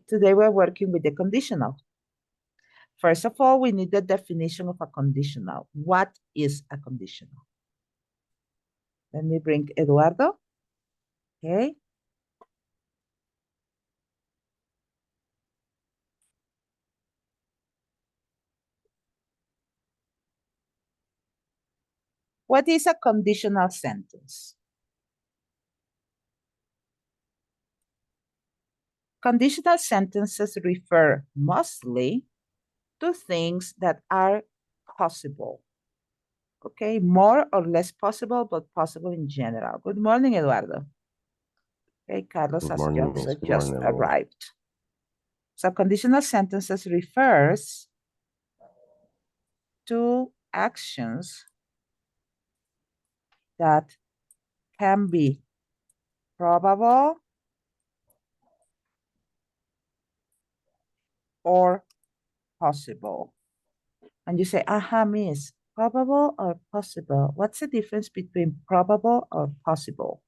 Today we're working with the conditional. First of all, we need the definition of a conditional. What is a conditional? Let me bring Eduardo. Okay. What is a conditional sentence? Conditional sentences refer mostly to things that are possible. Okay, more or less possible, but possible in general. Good morning, Eduardo. Okay, Carlos has just arrived. So conditional sentences refers to actions that can be probable or possible. And you say, aha, miss, probable or possible? What's the difference between probable or possible?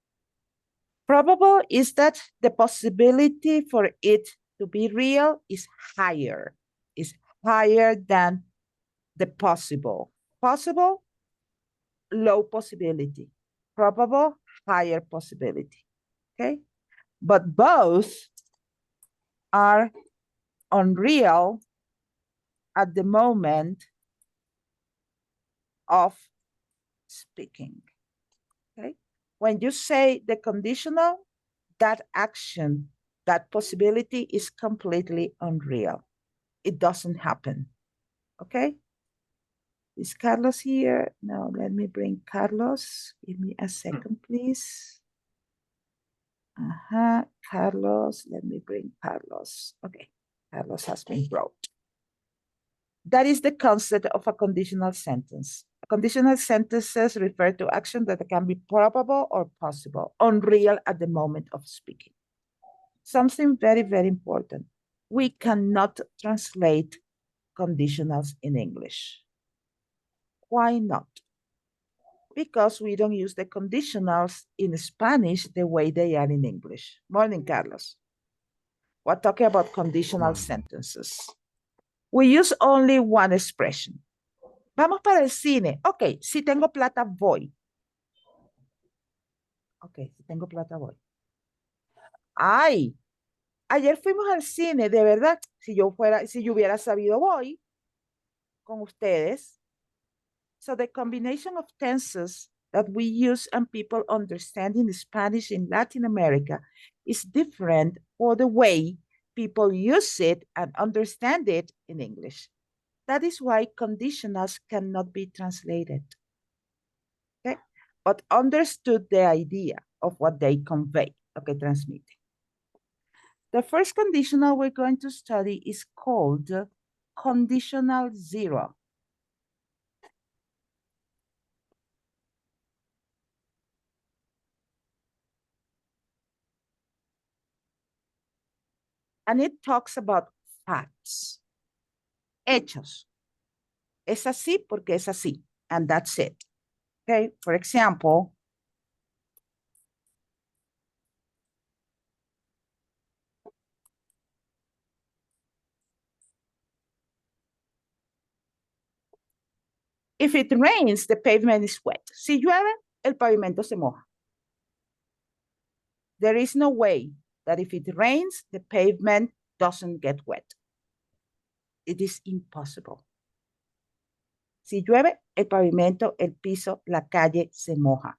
Probable is that the possibility for it to be real is higher than the possible. Possible, low possibility. Probable, higher possibility. Okay? But both are unreal at the moment of speaking. Okay? When you say the conditional, that action, that possibility is completely unreal. It doesn't happen. Okay? Is Carlos here? No, let me bring Carlos. Give me a second, please. Carlos, let me bring Carlos. Okay, Carlos has been brought. That is the concept of a conditional sentence. Conditional sentences refer to actions that can be probable or possible, unreal at the moment of speaking. Something very, very important. We cannot translate conditionals in English. Why not? Because we don't use the conditionals in Spanish the way they are in English. Morning, Carlos. We're talking about conditional sentences. We use only one expression. Vamos para el cine. Ok, si tengo plata, voy. Ok, si tengo plata, voy. Ay, ayer fuimos al cine, de verdad. Si yo hubiera sabido, voy con ustedes. So the combination of tenses that we use and people understand in Spanish in Latin America is different for the way people use it and understand it in English. That is why conditionals cannot be translated. Okay? But understood the idea of what they convey. Okay, transmitting. The first conditional we're going to study is called conditional zero. And it talks about facts. Hechos. Es así porque es así. And that's it. Okay, for example, if it rains, the pavement is wet. Si llueve, el pavimento se moja. There is no way that if it rains, the pavement doesn't get wet. It is impossible. Si llueve, el pavimento, el piso, la calle se moja.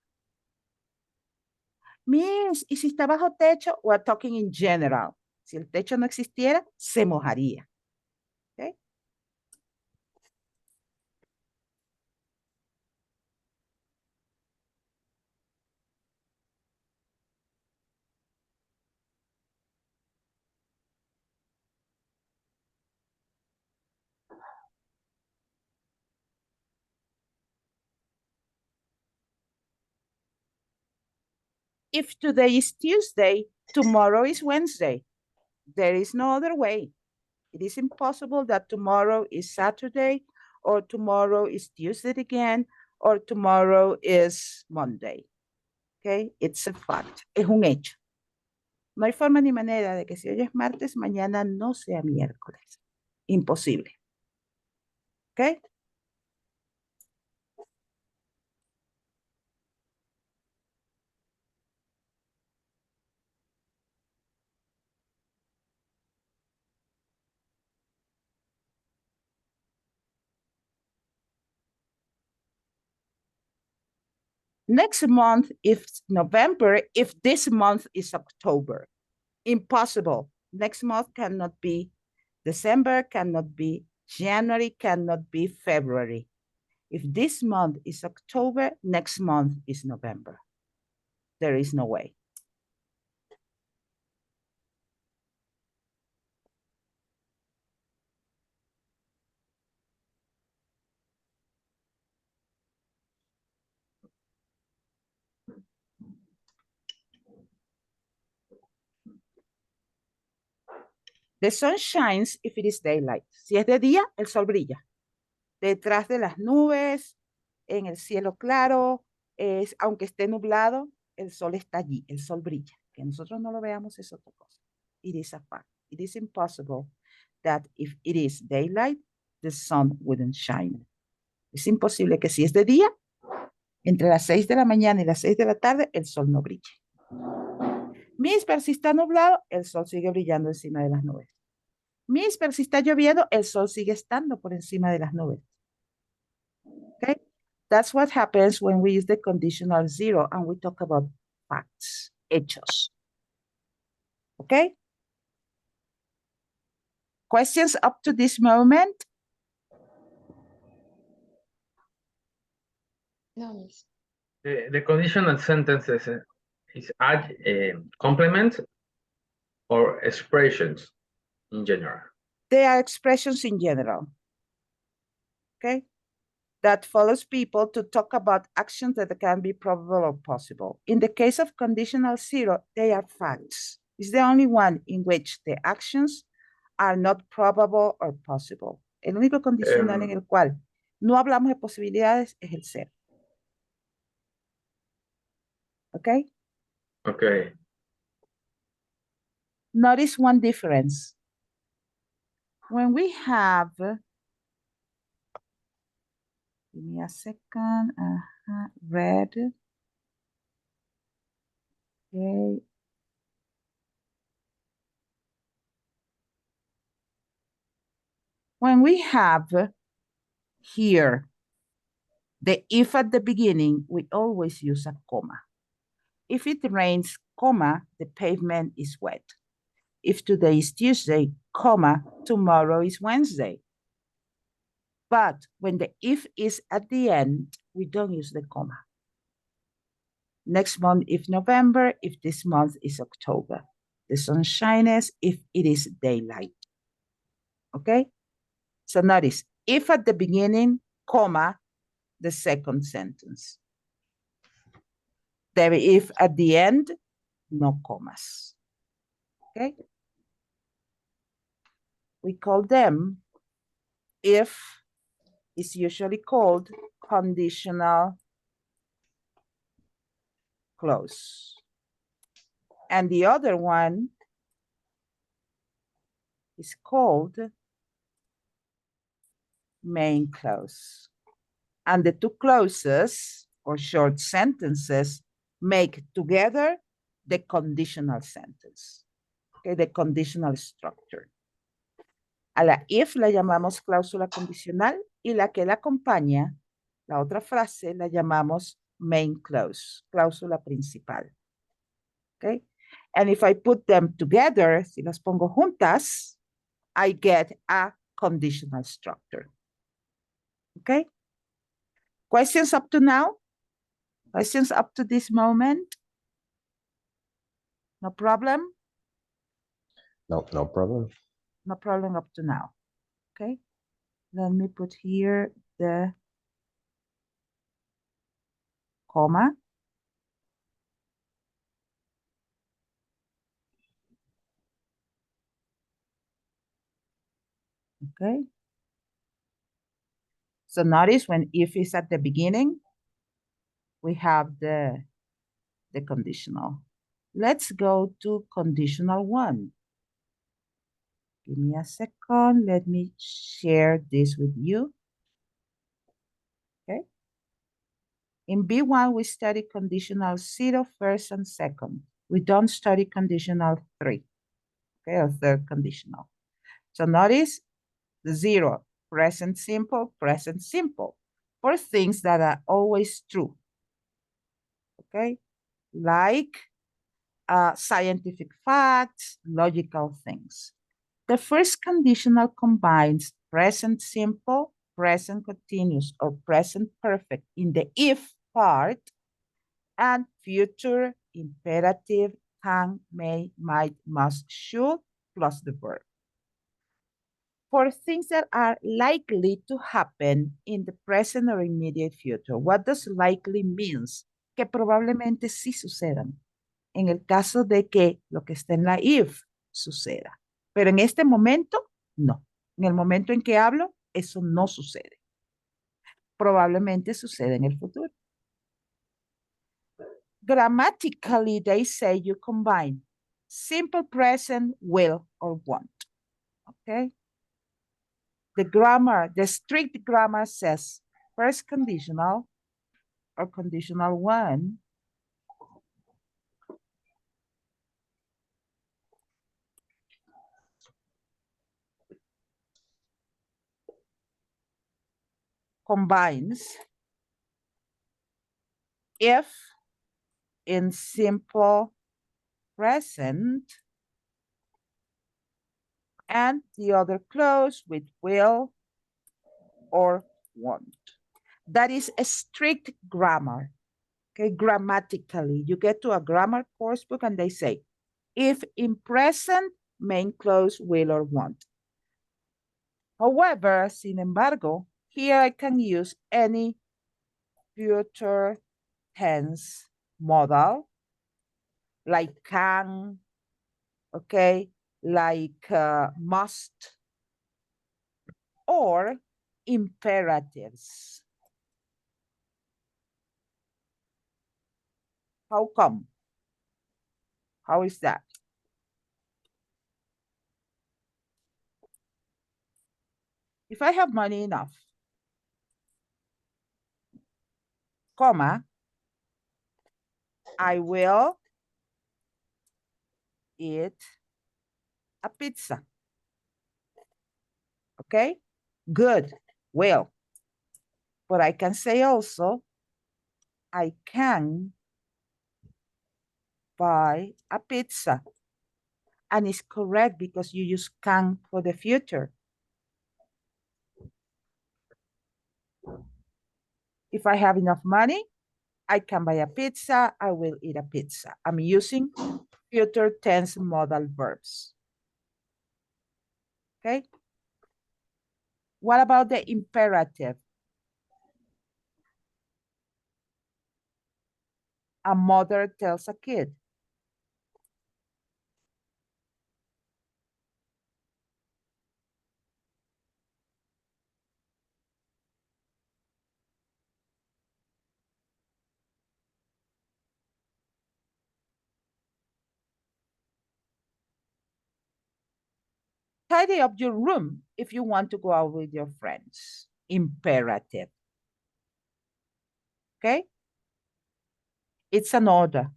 Miss, ¿y si está bajo techo? We're talking in general. Si el techo no existiera, se mojaría. Okay? If today is Tuesday, tomorrow is Wednesday. There is no other way. It is impossible that tomorrow is Saturday, or tomorrow is Tuesday again, or tomorrow is Monday. Okay? It's a fact. Es un hecho. No hay forma ni manera de que si hoy es martes, mañana no sea miércoles. Imposible. ¿Ok? Next month is November if this month is October. Impossible. Next month cannot be December, cannot be January, cannot be February. If this month is October, next month is November. There is no way. The sun shines if it is daylight. Si es de día, el sol brilla. Detrás de las nubes, en el cielo claro, aunque esté nublado, el sol está allí, el sol brilla. Que nosotros no lo veamos es otra cosa. It is a fact. It is impossible that if it is daylight, the sun wouldn't shine. Es imposible que si es de día, entre las 6 de la mañana y las 6 de la tarde, el sol no brille. Mister, si está nublado, el sol sigue brillando encima de las nubes. Mister, si está lloviendo, el sol sigue estando por encima de las nubes. Okay? That's what happens when we use the conditional zero and we talk about facts, hechos. Okay? Questions up to this moment? No, miss. The conditional sentences is add complements or expressions in general. They are expressions in general. Okay? That follows people to talk about actions that can be probable or possible. In the case of conditional zero, they are facts. It's the only one in which the actions are not probable or possible. El único condicional en el cual no hablamos de posibilidades es el cero. Okay? Okay. Notice one difference. When we have, give me a second, red. Okay. When we have here the if at the beginning, we always use a comma. If it rains, comma, the pavement is wet. If today is Tuesday, comma, tomorrow is Wednesday. But when the if is at the end, we don't use the comma. Next month, if November, if this month is October. The sun shines if it is daylight. Okay? So notice, if at the beginning, comma, the second sentence. The if at the end, no commas. Okay? We call them, if is usually called conditional clause. And the other one is called main clause. And the two clauses or short sentences make together the conditional sentence. Okay, the conditional structure. A la if la llamamos cláusula condicional y la que la acompaña, la otra frase, la llamamos main clause, cláusula principal. Okay? And if I put them together, si las pongo juntas, I get a conditional structure. Okay? Questions up to now? Questions up to this moment? No problem? No problem. No problem up to now. Okay? Let me put here the comma. Okay. So notice when if is at the beginning, we have the conditional. Let's go to conditional one. Give me a second. Let me share this with you. Okay. In B1, we study conditional 0, first, and second. We don't study conditional 3, okay, or third conditional. So notice the 0, present simple, for things that are always true, okay? Like scientific facts, logical things. The first conditional combines present simple, present continuous, or present perfect in the if part, and future imperative can, may, might, must, should, plus the verb. For things that are likely to happen in the present or immediate future, what does likely means? Que probablemente sí sucedan. En el caso de que lo que está en la if suceda. Pero en este momento, no. En el momento en que hablo, eso no sucede. Probablemente sucede en el futuro. Grammatically, they say you combine simple present, will, or want. Okay? The grammar, the strict grammar says first conditional or conditional one combines if in simple present and the other clause with will or want. That is a strict grammar, okay? Grammatically, you get to a grammar course book and they say, if in present, main clause, will or want. However, sin embargo, here I can use any future tense modal, like can, okay, like must, or imperatives. How come? How is that? If I have money enough, comma, I will eat a pizza. Okay, good, well. But I can say also, I can buy a pizza. And it's correct because you use can for the future. If I have enough money, I can buy a pizza, I will eat a pizza. I'm using future tense modal verbs. Okay? What about the imperative? A mother tells a kid. Tidy up your room if you want to go out with your friends. Imperative. Okay? It's an order.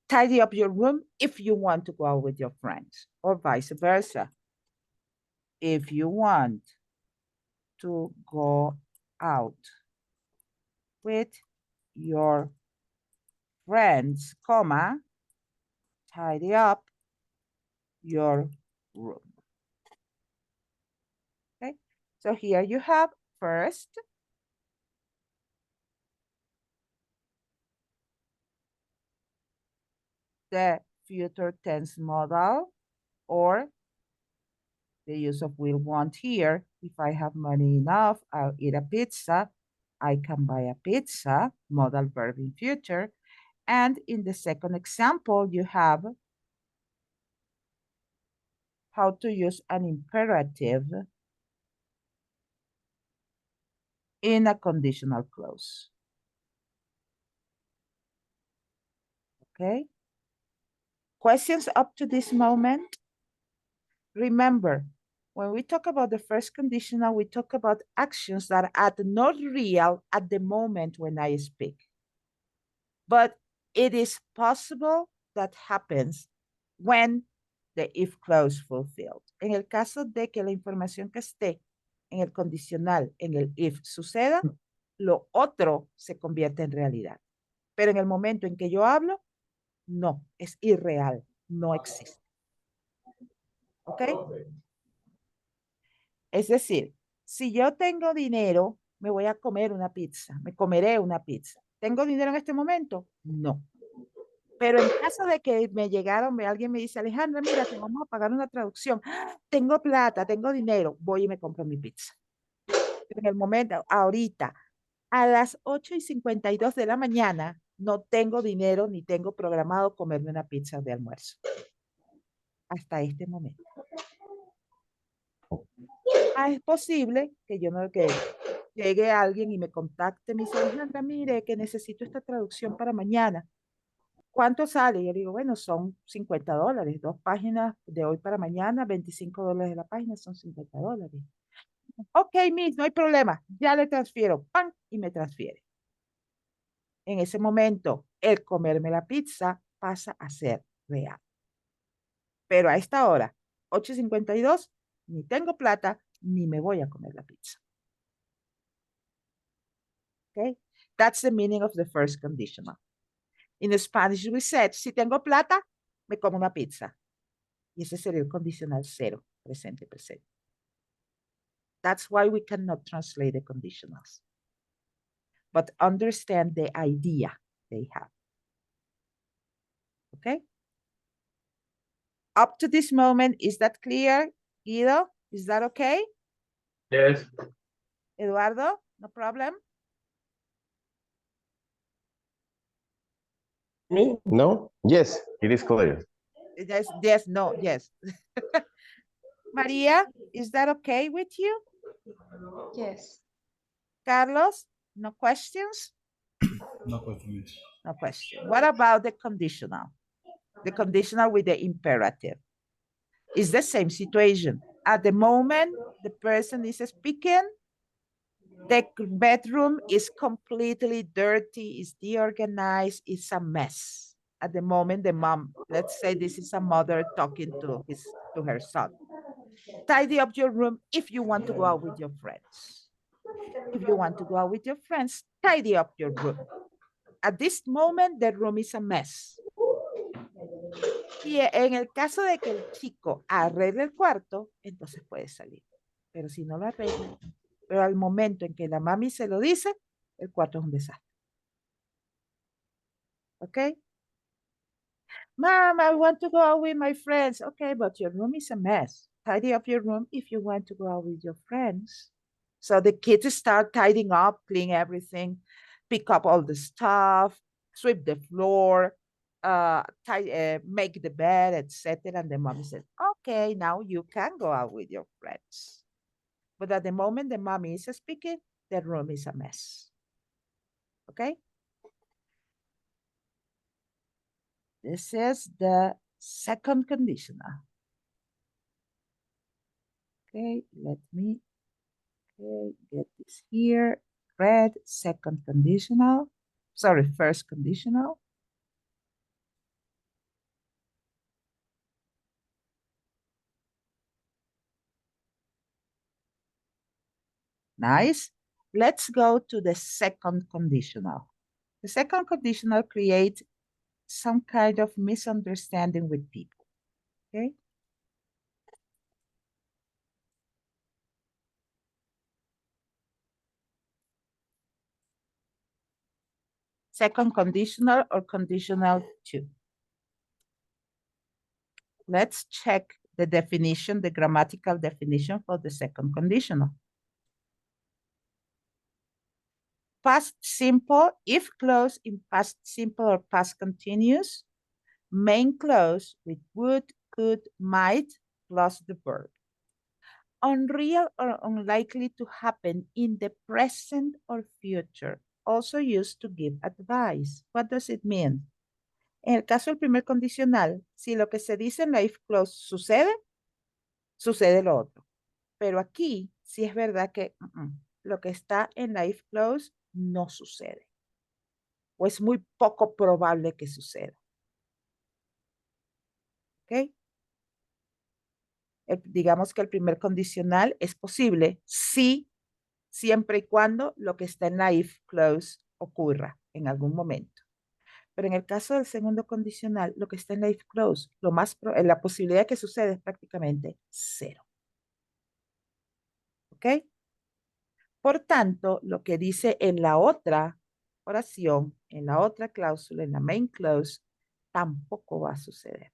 Tidy up your room if you want to go out with your friends, or vice versa. If you want to go out with your friends, comma, tidy up your room. Okay, so here you have first the future tense modal, or the use of will want here. If I have money enough, I'll eat a pizza. I can buy a pizza, modal verb in future. And in the second example, you have how to use an imperative in a conditional clause. Okay? Questions up to this moment? Remember, when we talk about the first conditional, we talk about actions that are not real at the moment when I speak. But it is possible that happens when the if clause fulfilled. En el caso de que la información que esté en el condicional, en el if suceda, lo otro se convierte en realidad. Pero en el momento en que yo hablo, no, es irreal, no existe. ¿Ok? Es decir, si yo tengo dinero, me voy a comer una pizza, me comeré una pizza. ¿Tengo dinero en este momento? No. Pero en caso de que me llegaron, alguien me dice, Alejandra, mira, te vamos a pagar una traducción. ¡Ah! Tengo plata, tengo dinero, voy y me compro mi pizza. En el momento, ahorita, a las 8:52 de la mañana, no tengo dinero ni tengo programado comerme una pizza de almuerzo. Hasta este momento. Es posible que yo no, que llegue alguien y me contacte, me dice, Alejandra, mire, que necesito esta traducción para mañana. ¿Cuánto sale? Yo digo, bueno, son $50, 2 páginas de hoy para mañana, $25 de la página, son $50. Ok, Miss, no hay problema, ya le transfiero, ¡pam! Y me transfiere. En ese momento, el comerme la pizza pasa a ser real. Pero a esta hora, 8:52, ni tengo plata, ni me voy a comer la pizza. Okay? That's the meaning of the first conditional. In Spanish, we said, si tengo plata, me como una pizza. Y ese sería el condicional cero, presente, presente. That's why we cannot translate the conditionals. But understand the idea they have. Okay? Up to this moment, is that clear, Guido? Is that okay? Yes. Eduardo, no problem? Me? No? Yes, it is clear. Yes, yes, no, yes. Maria, is that okay with you? Yes. Carlos, no questions? No questions. No question. What about the conditional? The conditional with the imperative. It's the same situation. At the moment the person is speaking, the bedroom is completely dirty, is deorganized, it's a mess. At the moment, the mom, let's say this is a mother talking to her son. Tidy up your room if you want to go out with your friends. If you want to go out with your friends, tidy up your room. At this moment, the room is a mess. Y en el caso de que el chico arregle el cuarto, entonces puede salir. Pero si no lo arregla, pero al momento en que la mami se lo dice, el cuarto es un desastre. ¿Ok? Mom, I want to go out with my friends. Okay, but your room is a mess. Tidy up your room if you want to go out with your friends. So the kids start tidying up, clean everything, pick up all the stuff, sweep the floor, make the bed, etc. And the mommy says, okay, now you can go out with your friends. But at the moment the mommy is speaking, the room is a mess. Okay? This is the second conditional. Okay, let me get this here. Red, second conditional. Sorry, first conditional. Nice. Let's go to the second conditional. The second conditional creates some kind of misunderstanding with people, okay? Second conditional or conditional two. Let's check the definition, the grammatical definition for the second conditional. Past simple, if clause in past simple or past continuous, main clause with would, could, might, plus the verb. Unreal or unlikely to happen in the present or future, also used to give advice. What does it mean? En el caso del primer condicional, si lo que se dice en la if clause sucede, sucede lo otro. Pero aquí sí es verdad que lo que está en la if clause no sucede. O es muy poco probable que suceda. ¿Ok? Digamos que el primer condicional es posible si, siempre y cuando lo que está en la if clause ocurra en algún momento. Pero en el caso del segundo condicional, lo que está en la if clause, la posibilidad de que suceda es prácticamente cero. ¿Ok? Por tanto, lo que dice en la otra oración, en la otra cláusula, en la main clause, tampoco va a suceder.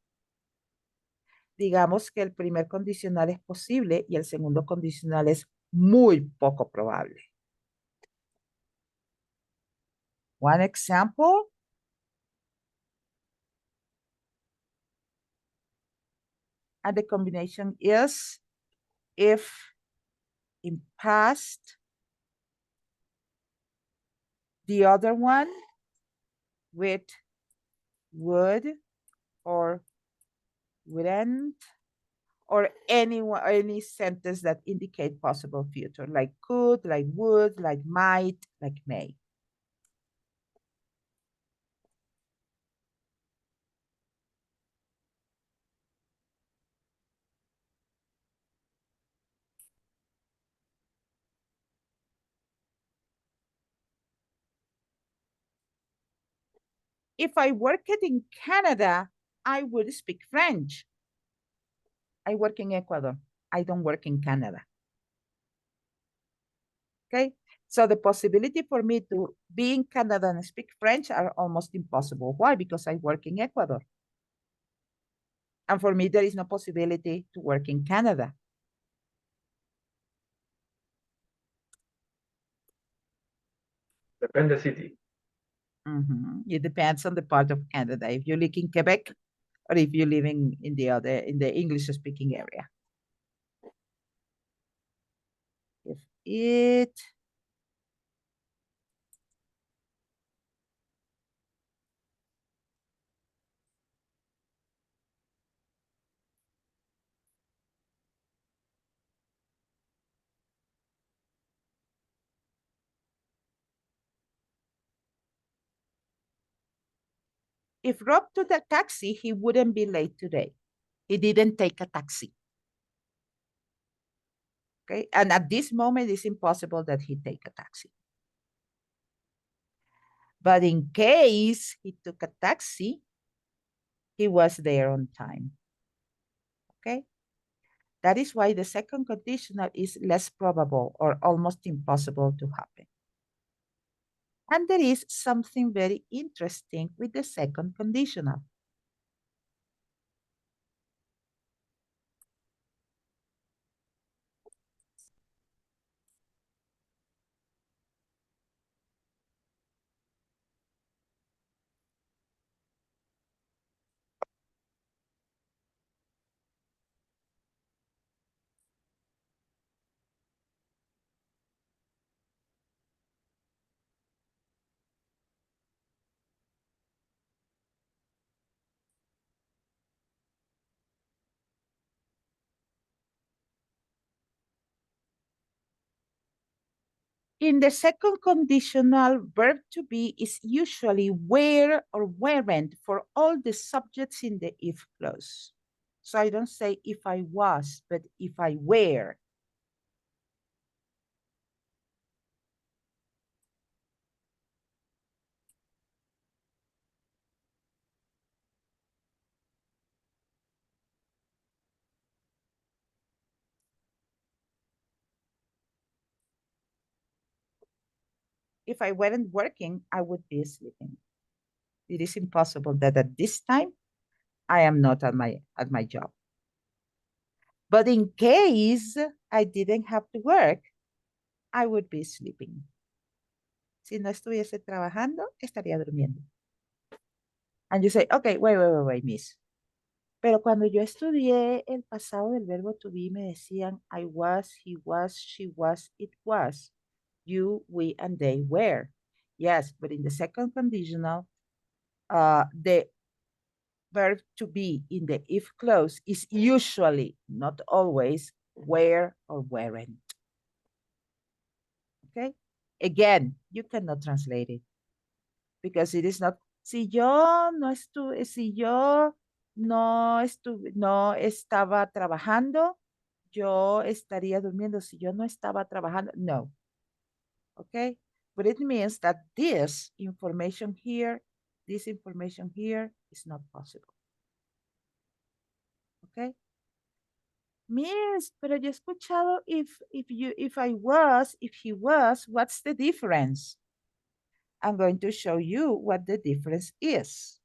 Digamos que el primer condicional es posible y el segundo condicional es muy poco probable. One example. And the combination is if in past, the other one with would or wouldn't, or any sentence that indicate possible future, like could, like would, like might, like may. If I worked in Canada, I would speak French. I work in Ecuador. I don't work in Canada. Okay, so the possibility for me to be in Canada and speak French are almost impossible. Why? Because I work in Ecuador. And for me, there is no possibility to work in Canada. Depende the city. It depends on the part of Canada. If you live in Quebec or if you live in the English speaking area. If it if Rob took a taxi, he wouldn't be late today. He didn't take a taxi. Okay, and at this moment, it's impossible that he take a taxi. But in case he took a taxi, he was there on time. Okay, that is why the second conditional is less probable or almost impossible to happen. And there is something very interesting with the second conditional. In the second conditional, verb to be is usually were or weren't for all the subjects in the if clause. So I don't say if I was, but if I were. If I weren't working, I would be sleeping. It is impossible that at this time I am not at my job. But in case I didn't have to work, I would be sleeping. Si no estuviese trabajando, estaría durmiendo. And you say, okay, wait, miss. Pero cuando yo estudié el pasado del verbo to be, me decían I was, he was, she was, it was. You, we, and they were. Yes, but in the second conditional, the verb to be in the if clause is usually, not always, were or weren't. Okay? Again, you cannot translate it because it is not, si yo no estuve, si yo no estuve, no estaba trabajando, yo estaría durmiendo. Si yo no estaba trabajando, no. Okay? But it means that this information here is not possible. Okay? Miss, pero yo he escuchado if he was, what's the difference? I'm going to show you what the difference is.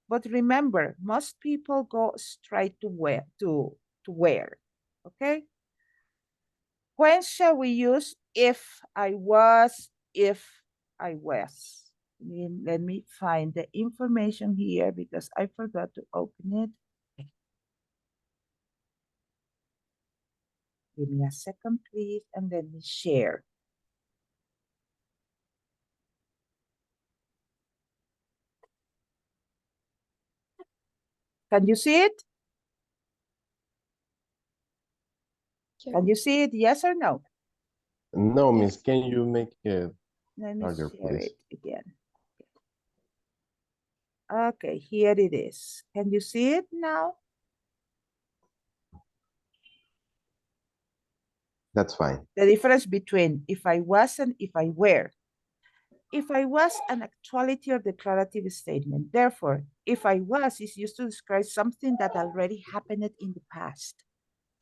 But remember, most people go straight to where, okay? When shall we use if I was, if I was? Let me find the information here because I forgot to open it. Give me a second, please, and let me share. Can you see it? Yeah. Can you see it? Yes or no? No, Miss, can you make it Let me larger, share please? it again. Okay, here it is. Can you see it now? That's fine. The difference between if I was and if I were. If I was an actuality or declarative statement. Therefore, if I was is used to describe something that already happened in the past.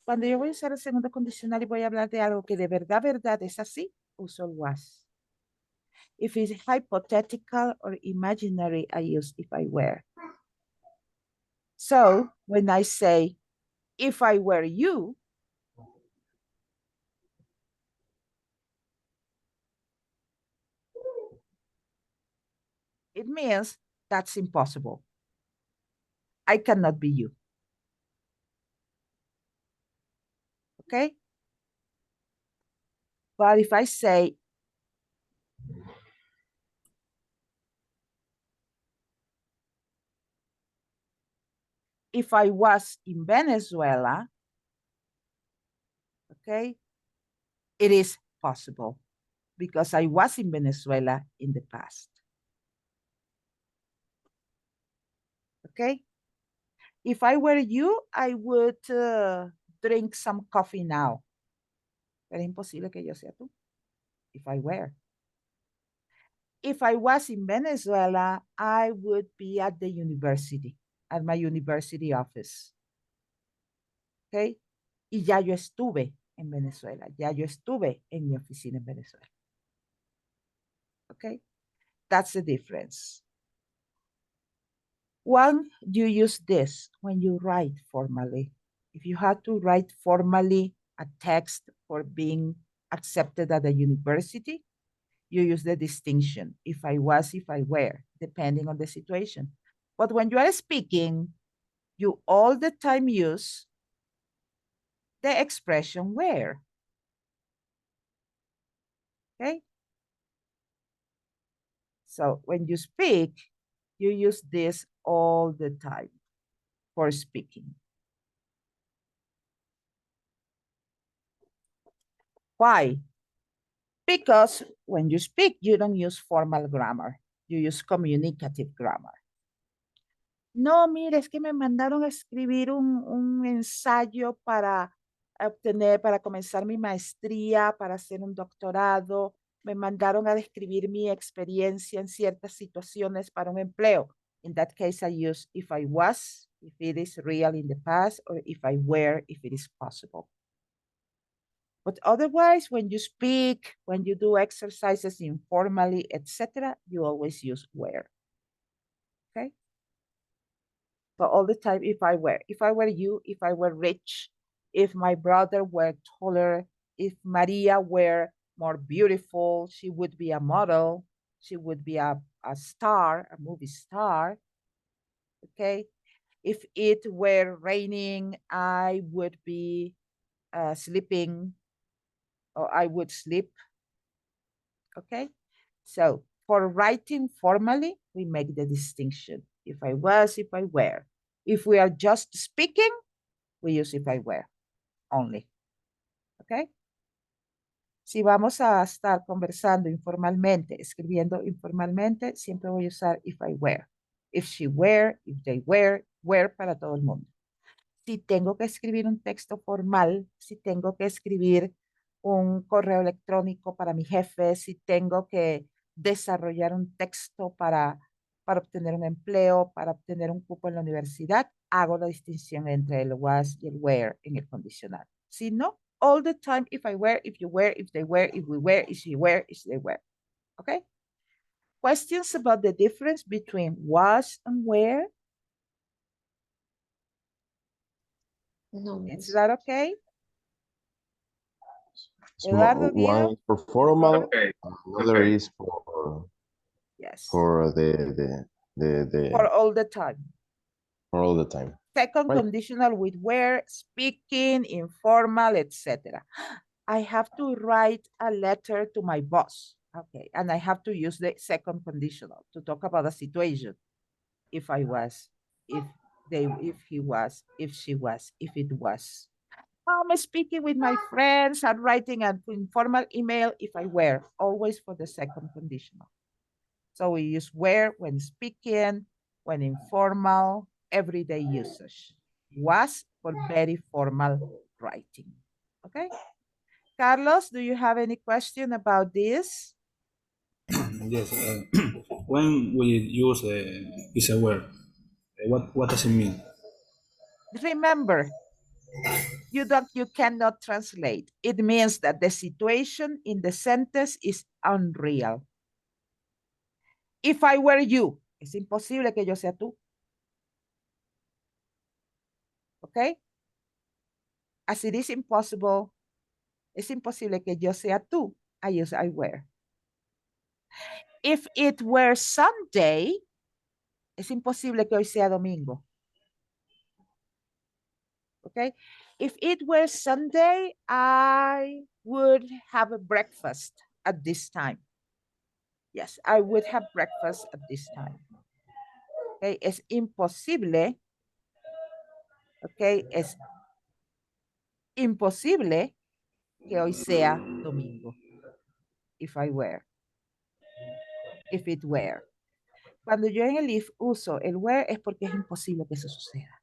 Cuando yo voy a usar el segundo condicional y voy a hablar de algo que de verdad es así, uso el was. If it's hypothetical or imaginary, I use if I were. So when I say, if I were you, it means that's impossible. I cannot be you. Okay? But if I say, if I was in Venezuela, okay, it is possible because I was in Venezuela in the past. Okay? If I were you, I would drink some coffee now. Pero es imposible que yo sea tú. If I were. If I was in Venezuela, I would be at the university, at my university office. Okay? Y ya yo estuve en Venezuela. Ya yo estuve en mi oficina en Venezuela. Okay? That's the difference. One, you use this when you write formally. If you have to write formally a text for being accepted at the university, you use the distinction, if I was, if I were, depending on the situation. But when you are speaking, you all the time use the expression where. Okay? So when you speak, you use this all the time for speaking. Why? Because when you speak, you don't use formal grammar. You use communicative grammar. No, mire, es que me mandaron a escribir un ensayo para obtener, para comenzar mi maestría, para hacer un doctorado. Me mandaron a describir mi experiencia en ciertas situaciones para un empleo. In that case, I use if I was, if it is real in the past, or if I were, if it is possible. But otherwise, when you speak, when you do exercises informally, etc., you always use were. Okay? So all the time, if I were you, if I were rich, if my brother were taller, if Maria were more beautiful, she would be a model, she would be a star, a movie star. Okay? If it were raining, I would be sleeping, or I would sleep. Okay? So for writing formally, we make the distinction. if I was, if I were. If we are just speaking, we use if I were only. ¿Ok? Si vamos a estar conversando informalmente, escribiendo informalmente, siempre voy a usar if I were. If she were, if they were para todo el mundo. Si tengo que escribir un texto formal, si tengo que escribir un correo electrónico para mi jefe, si tengo que desarrollar un texto para obtener un empleo, para obtener un cupo en la universidad, hago la distinción entre el was y el were en el condicional. Si no, all the time, if I were, if you were, if they were, if we were, if she were, if they were. Okay? Questions about the difference between was and were? No, Is miss. that okay? Small, Eduardo, one Guido? is for formal, Okay. another Okay. is Yes. for the For all the time. for all the time. Second Right. conditional with where, speaking, informal, etc. I have to write a letter to my boss. Okay, and I have to use the second conditional to talk about the situation. If I was, if they, if he was, if she was, if it was. I'm speaking with my friends, I'm writing an informal email if I were, always for the second conditional. So we use were when speaking, when informal, everyday usage. Was for very formal writing. Okay. Carlos, do you have any question about this? Yes. When we use is aware, what does it mean? Remember, you cannot translate. It means that the situation in the sentence is unreal. If I were you, es imposible que yo sea tú. Okay? As it is impossible, es imposible que yo sea tú. I use I were. If it were Sunday, es imposible que hoy sea domingo. Okay? If it were Sunday, I would have a breakfast at this time. Yes, I would have breakfast at this time. Okay, es imposible. Okay, es imposible que hoy sea domingo. If I were. If it were. Cuando yo en el if uso el were es porque es imposible que eso suceda.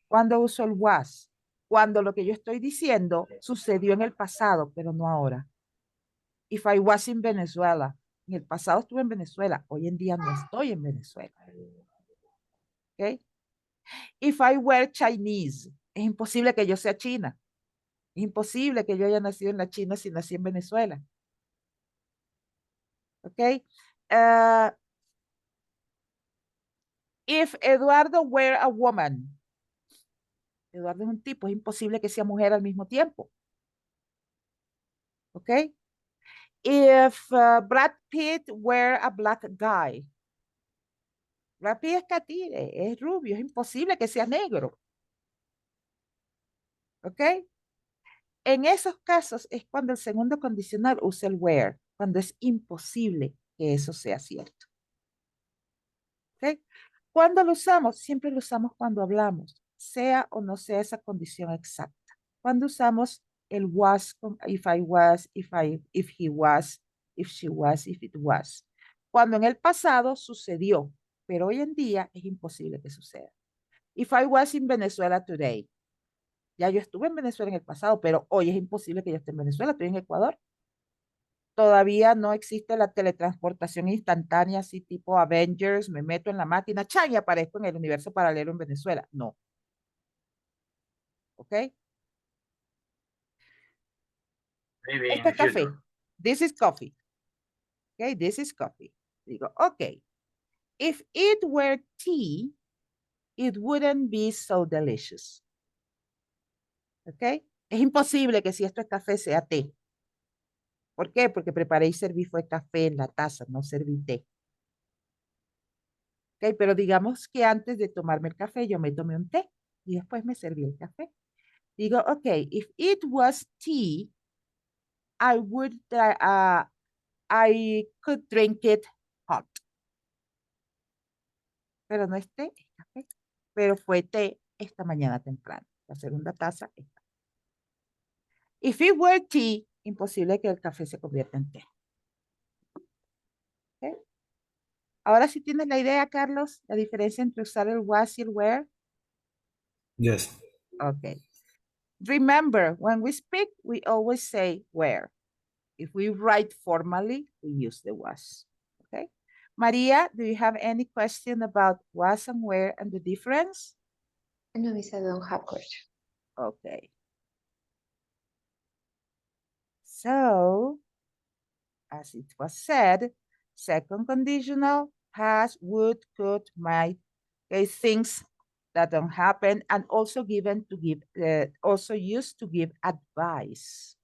Cuando uso el was, cuando lo que yo estoy diciendo sucedió en el pasado, pero no ahora. If I was in Venezuela, en el pasado estuve en Venezuela, hoy en día no estoy en Venezuela. ¿Ok? If I were Chinese, es imposible que yo sea china. Es imposible que yo haya nacido en la China si nací en Venezuela. ¿Ok? If Eduardo were a woman, Eduardo es un tipo, es imposible que sea mujer al mismo tiempo. ¿Ok? If Brad Pitt were a black guy, Brad Pitt es catire, es rubio, es imposible que sea negro. ¿Ok? En esos casos es cuando el segundo condicional usa el were, cuando es imposible que eso sea cierto. ¿Ok? ¿Cuándo lo usamos? Siempre lo usamos cuando hablamos, sea o no sea esa condición exacta. Cuando usamos el was con if I was, if he was, if she was, if it was. Cuando en el pasado sucedió, pero hoy en día es imposible que suceda. If I was in Venezuela today. Ya yo estuve en Venezuela en el pasado, pero hoy es imposible que yo esté en Venezuela, estoy en Ecuador. Todavía no existe la teletransportación instantánea, así tipo Avengers, me meto en la máquina, ¡chan! Y aparezco en el universo paralelo en Venezuela. No. ¿Ok? Maybe in Este the es café. future. This is coffee. Okay, this is coffee. Digo, okay. If it were tea, it wouldn't be so delicious. Okay? Es imposible que si esto es café sea té. ¿Por qué? Porque preparé y serví fue café en la taza, no serví té. Okay, pero digamos que antes de tomarme el café yo me tomé un té y después me serví el café. Digo, okay, if it was tea, I would, I could drink it hot. pero no es té, es café. Pero fue té esta mañana temprano. La segunda taza es café. If it were tea, imposible que el café se convierta en té. ¿Ok? Ahora sí tienes la idea, Carlos, la diferencia entre usar el was y el were. Yes. Okay. Remember, when we speak, we always say where. If we write formally, we use the was. Okay. Maria, do you have any question about was and where and the difference? No, Miss, I don't have question. Okay. So, as it was said, second conditional has, would, could, might, okay, things that don't happen, and also given to give, also used to give advice.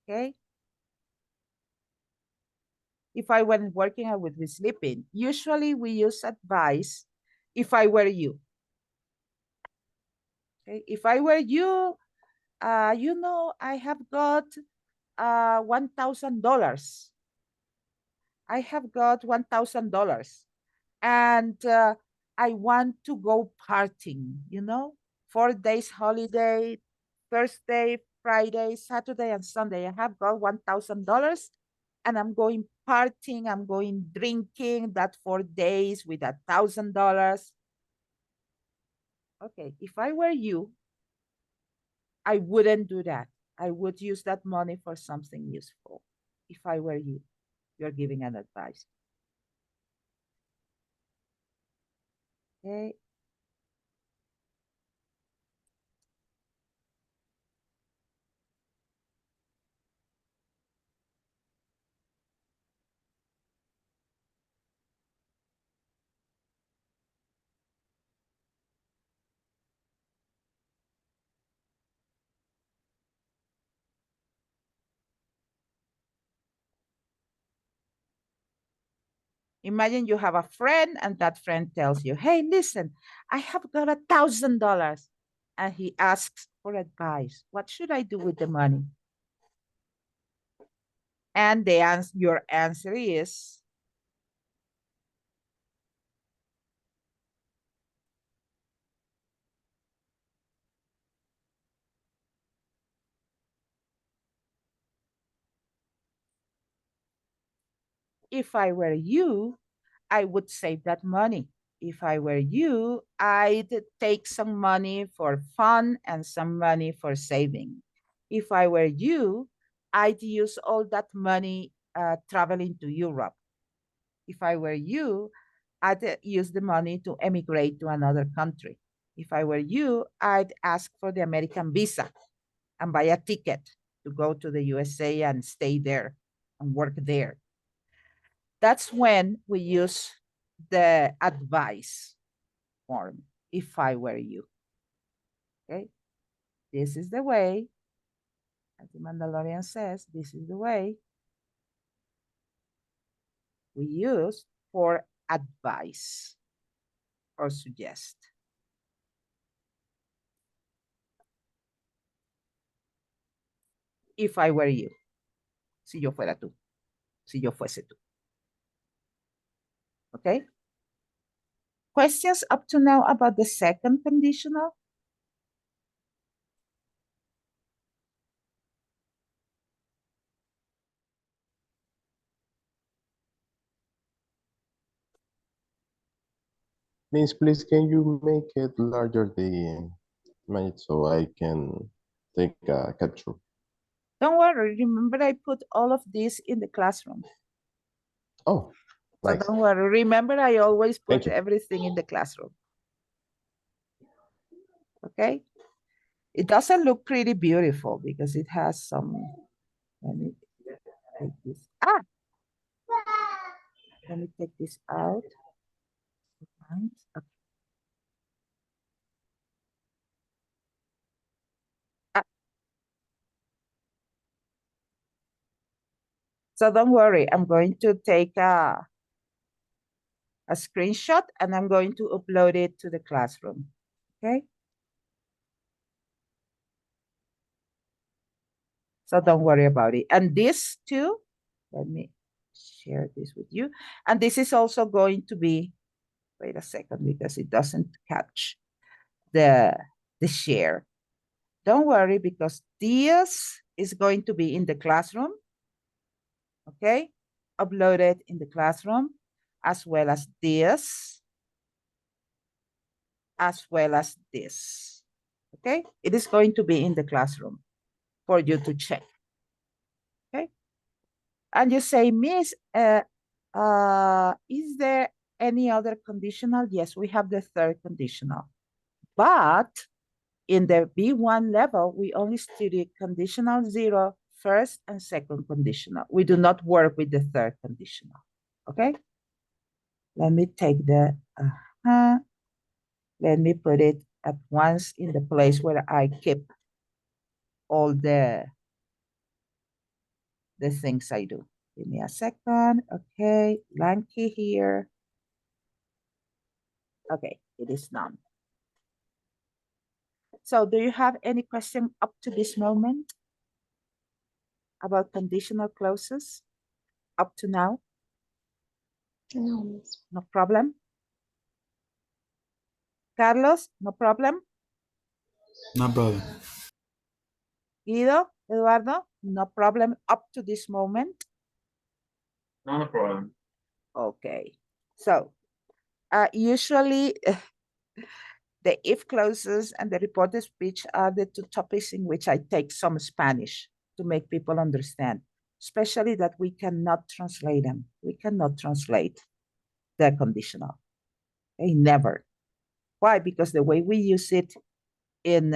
Okay. If I wasn't working, I would be sleeping. Usually we use advice if I were you. Okay. If I were you, you know, I have got $1,000. I have got $1,000 and I want to go partying, you know, 4 days holiday, Thursday, Friday, Saturday, and Sunday. I have got $1,000 and I'm going partying, I'm going drinking that 4 days with $1,000. Okay, if I were you, I wouldn't do that. I would use that money for something useful. If I were you, you're giving an advice. Okay. Imagine you have a friend and that friend tells you, hey, listen, I have got $1,000. And he asks for advice. What should I do with the money? And your answer is, if I were you, I would save that money. If I were you, I'd take some money for fun and some money for saving. If I were you, I'd use all that money traveling to Europe. If I were you, I'd use the money to emigrate to another country. If I were you, I'd ask for the American visa and buy a ticket to go to the USA and stay there and work there. That's when we use the advice form, if I were you. Okay, this is the way, as the Mandalorian says, this is the way we use for advice or suggest. If I were you, si yo fuera tú, si yo fuese tú. Okay? Questions up to now about the second conditional? Miss, please, can you make it larger the image so I can take a capture? Don't worry, remember I put all of this in the classroom. Oh, So nice. don't worry, remember I always Thank put you. everything in the classroom. Okay? It doesn't look pretty beautiful because it has some, let me take this. Let me take this out. Okay. So don't worry, I'm going to take a screenshot and I'm going to upload it to the classroom, okay? So don't worry about it. And this too, let me share this with you. And this is also going to be Wait a second, because it doesn't catch the share. Don't worry, because this is going to be in the classroom, okay? Uploaded in the classroom, as well as this, as well as this, okay? It is going to be in the classroom for you to check, okay? And you say, Miss, is there any other conditional? Yes, we have the third conditional. But in the B1 level, we only study conditional 0, first and second conditional. We do not work with the third conditional, okay? Let me take the, let me put it at once in the place where I keep all the things I do. Give me a second, okay, blank key here. Okay, it is none. So do you have any question up to this moment about conditional clauses up to now? No, Miss. No problem? Carlos, no problem? No problem. Guido, Eduardo, no problem up to this moment? Not a problem. Okay, so usually the if clauses and the reported speech are the two topics in which I take some Spanish to make people understand, especially that we cannot translate them. We cannot translate the conditional. Okay, never. Why? Because the way we use it in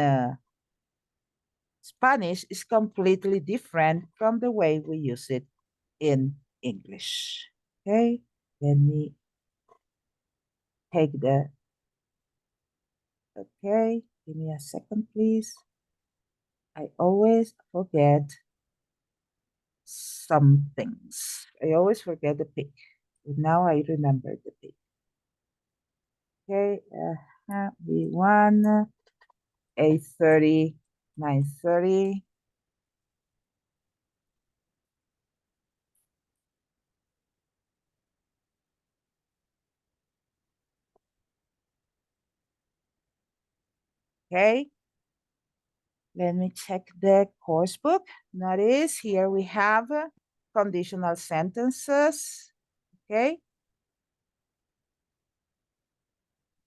Spanish is completely different from the way we use it in English. Okay, let me take the, okay, give me a second, please. I always forget some things. I always forget the pig. But now I remember the pig. Okay, B1, 8:30, 9:30. Okay, let me check the course book. Notice here we have conditional sentences. Okay,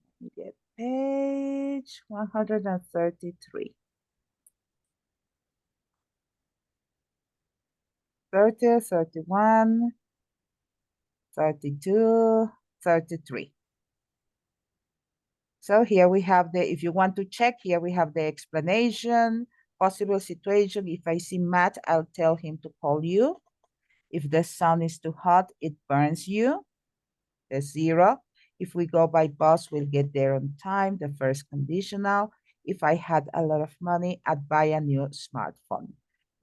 let me get page 133. 30, 31, 32, 33. So here we have the, if you want to check, here we have the explanation, possible situation. If I see Matt, I'll tell him to call you. If the sun is too hot, it burns you. The 0. If we go by bus, we'll get there on time. The first conditional. If I had a lot of money, I'd buy a new smartphone.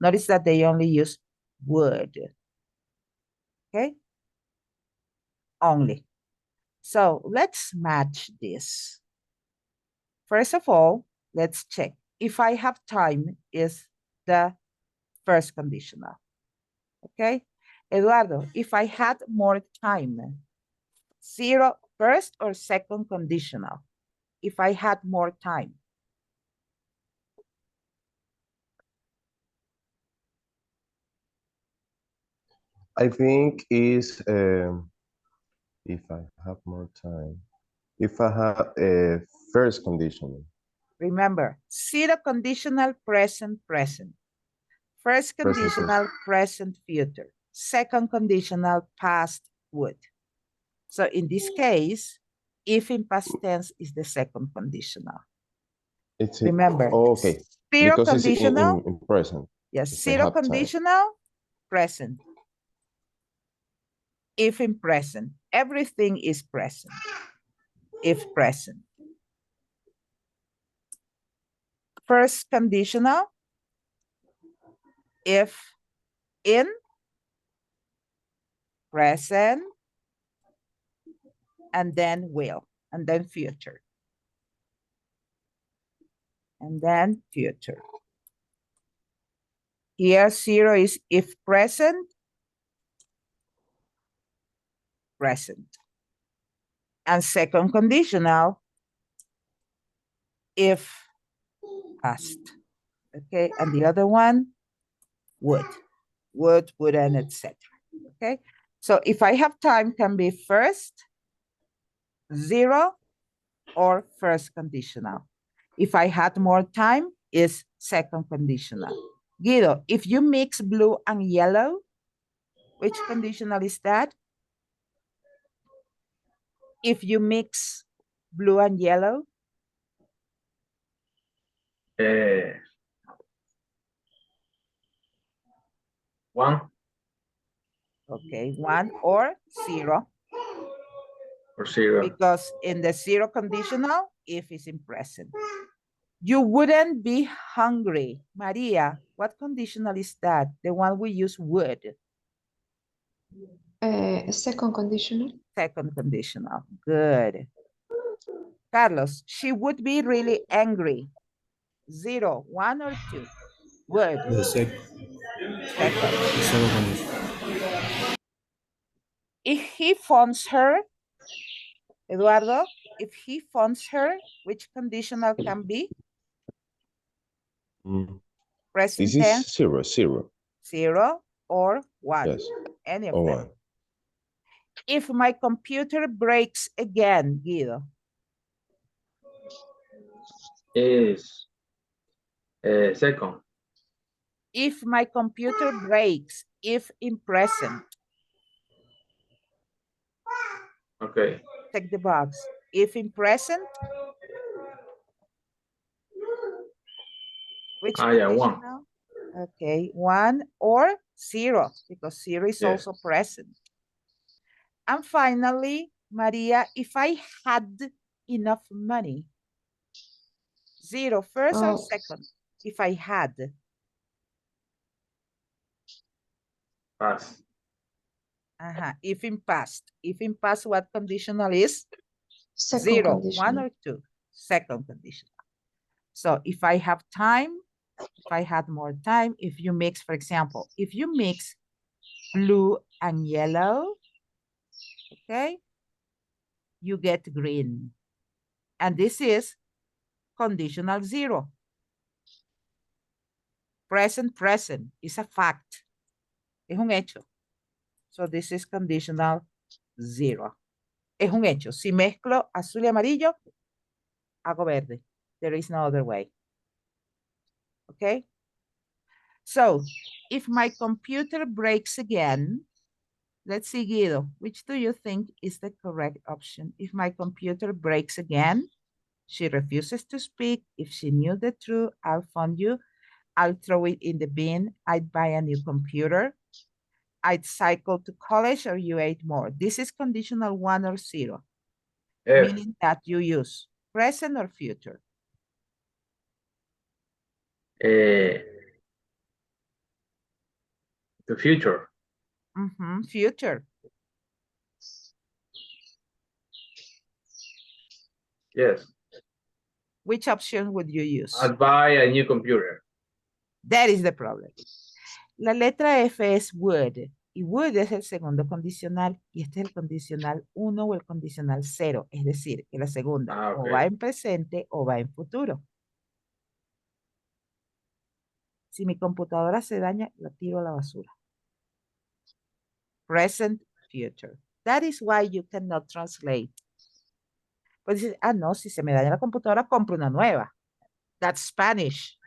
Notice that they only use would. Okay? Only. So let's match this. First of all, let's check. If I have time is the first conditional. Okay? Eduardo, if I had more time, 0 first or second conditional? If I had more time. I think is if I have more time. If I have a first conditional. Remember, 0 conditional, present, present. First Present conditional, present, future. Second conditional, past, would. So in this case, if in past tense is the second conditional. It's Remember, oh, okay. 0 Because it's conditional, in present. yes, If I 0 have time. conditional, present. If in present, everything is present. If present. First conditional, if in, present, and then will, and then future. And then future. Here 0 is if present, present. And second conditional, if past. Okay, and the other one, would, wouldn't, etc. Okay, so if I have time, can be first, zero, or first conditional. If I had more time, is second conditional. Guido, if you mix blue and yellow, which conditional is that? If you mix blue and yellow, One okay, 1 or 0, or zero. because in the 0 conditional, if is in present. You wouldn't be hungry. Maria, what conditional is that? The one we use would. Second conditional. Second conditional. Good. Carlos, she would be really angry. 0, 1 or 2? Would. The Second. second condition. If he phones her, Eduardo, if he phones her, which conditional can be? Present This tense, is zero, zero. 0 or 1. Yes. Any of Or them. one. If my computer breaks again, Guido. Is second. If my computer breaks, if in present, Okay. check the box. If in present, which Yeah, one. conditional? Okay, 1 or 0, because 0 is Yes. also present. And finally, Maria, if I had enough money, 0 first or second? If I had. Pass. If in past. If in past, what conditional is? Second 0, conditional. 1 or 2? Second conditional. So if I have time, if I had more time, if you mix, for example, if you mix blue and yellow, okay, you get green. And this is conditional 0. Present, present is a fact. Es un hecho. So this is conditional 0. Es un hecho. Si mezclo azul y amarillo, hago verde. There is no other way. Okay? So, if my computer breaks again, let's see, Guido, which do you think is the correct option? If my computer breaks again, she refuses to speak. If she knew the truth, I'll fund you. I'll throw it in the bin. I'd buy a new computer. I'd cycle to college, or you ate more. This is conditional 1 or 0, F. meaning that you use present or future. The future. Future. Yes. Which option would you use? I'd buy a new computer. That is the problem. La letra F es would, y would es el segundo condicional, y este es el condicional 1 o el condicional 0, es decir, que la segunda o va en presente o va en futuro. Si mi computadora se daña, la tiro a la basura. Present, future. That is why you cannot translate. Pues dices, no, si se me daña la computadora, compro una nueva. That's Spanish.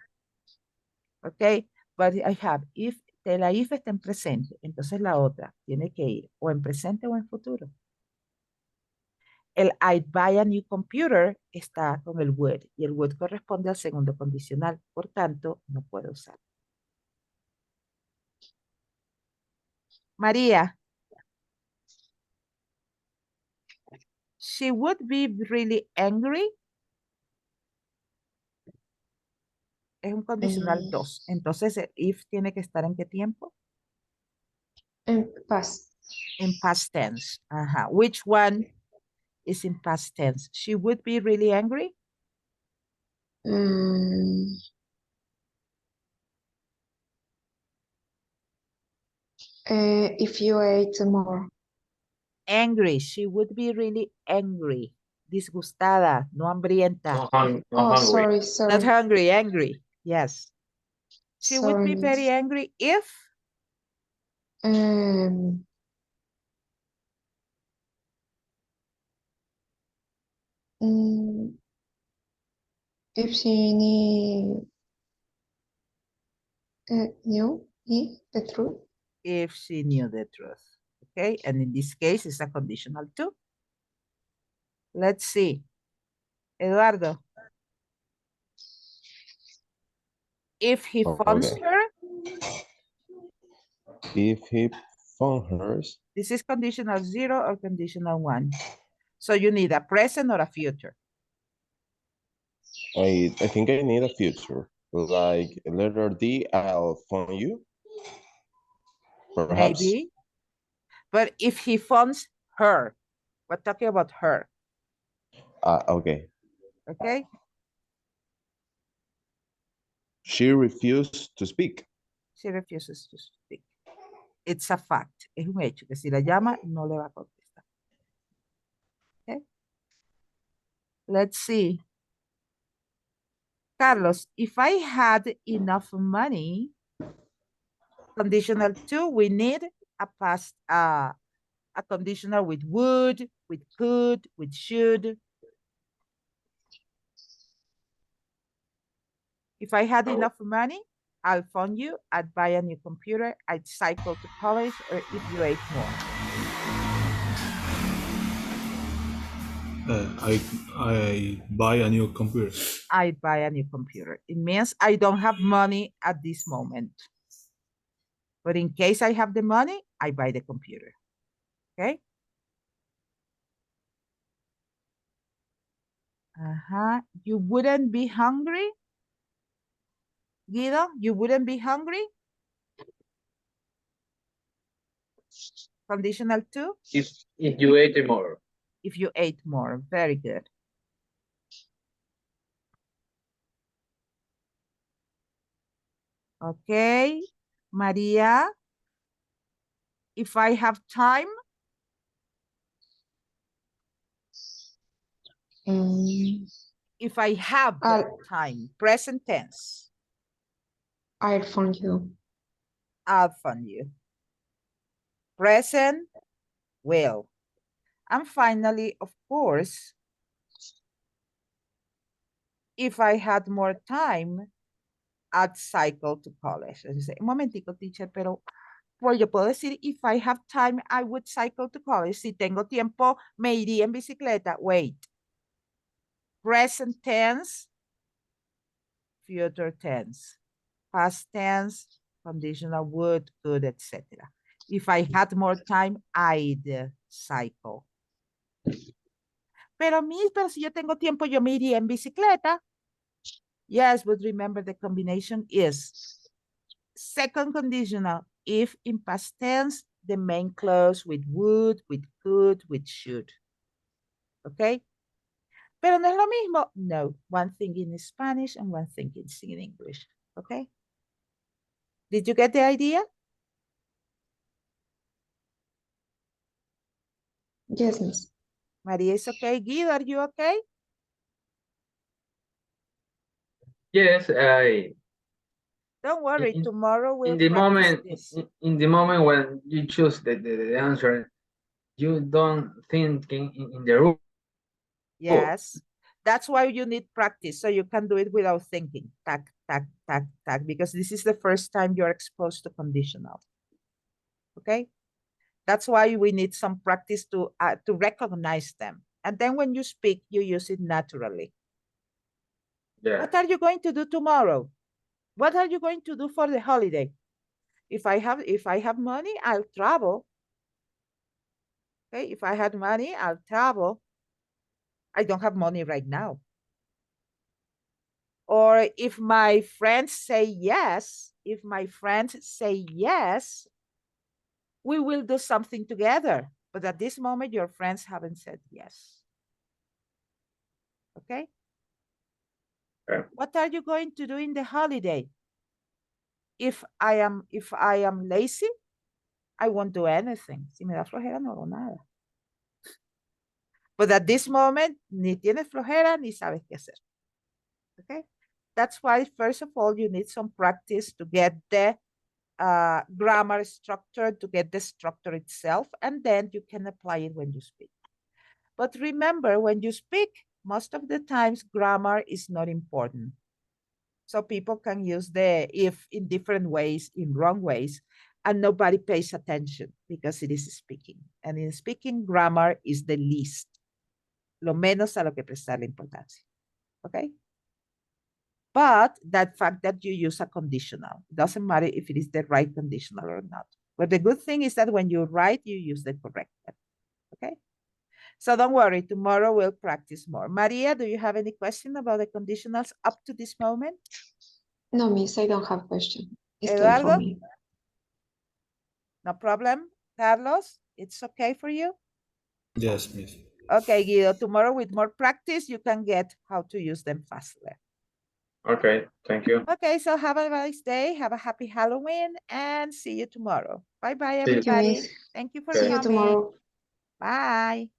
Okay, but I have, if la if está en presente, entonces la otra tiene que ir o en presente o en futuro. El I'd buy a new computer está con el would y el would corresponde al segundo condicional, por tanto, no puedo usar. María. She would be really angry. Es un condicional 2. Entonces, el if tiene que estar ¿en qué tiempo? En past. In past tense. Which one is in past tense? She would be really angry. If you ate more. angry. She would be really angry. Disgustada, no hambrienta. No Oh, hungry. sorry, Not sorry, hungry, angry. Yes. She would be sorry, very miss. angry if Um, mm, if she knew the truth, she knew the truth. Okay, and in this case, it's a conditional too. Let's see. Eduardo. If he phones Okay. her, If he phone hers, this is conditional 0 or conditional 1. So you need a present or a future. I think I need a future. Like letter D, I'll phone you. Perhaps. Maybe. But if he phones her, we're talking about her. Okay. Okay? She refused to speak. She refuses to speak. It's a fact. Es un hecho que si la llama, no le va a contestar. Okay? Let's see. Carlos, if I had enough money, conditional 2, we need a past, a conditional with would, with could, with should. If I had enough money, I'll phone you, I'd buy a new computer, I'd cycle to college, or if you ate more. I buy a new computer. I'd buy a new computer. It means I don't have money at this moment. But in case I have the money, I buy the computer. Okay? You wouldn't be hungry? Guido, you wouldn't be hungry? Conditional 2? If you ate more. If you ate more. Very good. Okay. Maria, if I have time, if I have time, present tense, I'll phone you. I'll phone you. Present, will. And finally, of course, if I had more time, I'd cycle to college. Un momentico, teacher, pero pues yo puedo decir, if I have time, I would cycle to college. Si tengo tiempo, me iría en bicicleta. Wait. Present tense, future tense, past tense, conditional would, could, etc. If I had more time, I'd cycle. Pero si yo tengo tiempo, yo me iría en bicicleta. Yes, but remember the combination is second conditional, if in past tense, the main clause with would, with could, with should. Okay? Pero no es lo mismo. No, one thing in Spanish and one thing in English. Okay? Did you get the idea? Yes, miss. Maria is okay. Guido, are you okay? Yes, Don't worry, in- tomorrow we'll in the practice moment this. in the moment when you choose the answer, you don't think in the room. Yes. That's why you need practice, so you can do it without thinking. Tac, tac, tac, tac, because this is the first time you're exposed to conditional. Okay? That's why we need some practice to recognize them. And then when you speak, you use it naturally. Yeah. What are you going to do tomorrow? What are you going to do for the holiday? If I have money, I'll travel. Okay, if I had money, I'll travel. I don't have money right now. Or if my friends say yes, we will do something together. But at this moment, your friends haven't said yes. Okay? Yeah. What are you going to do in the holiday? If I am lazy, I won't do anything. Si me da flojera, no hago nada. But at this moment, ni tienes flojera ni sabes qué hacer. Okay? That's why, first of all, you need some practice to get the grammar structure, to get the structure itself, and then you can apply it when you speak. But remember, when you speak, most of the times grammar is not important. So people can use the if in different ways, in wrong ways, and nobody pays attention because it is speaking. And in speaking, grammar is the least. Lo menos a lo que prestarle importancia. Okay? But that fact that you use a conditional, doesn't matter if it is the right conditional or not. But the good thing is that when you write, you use the correct one. Okay? So don't worry, tomorrow we'll practice more. Maria, do you have any question about the conditionals up to this moment? No, Miss, I don't have question. It's clear for Eduardo? me. No problem. Carlos, it's okay for you? Yes, Miss. Okay, Guido, tomorrow with more practice, you can get how to use them faster. Okay, thank you. Okay, so have a nice day. Have a happy Halloween and see you tomorrow. Bye-bye, See you. Thank you, everybody. Miss. Thank you for Okay. See you coming. tomorrow. Bye.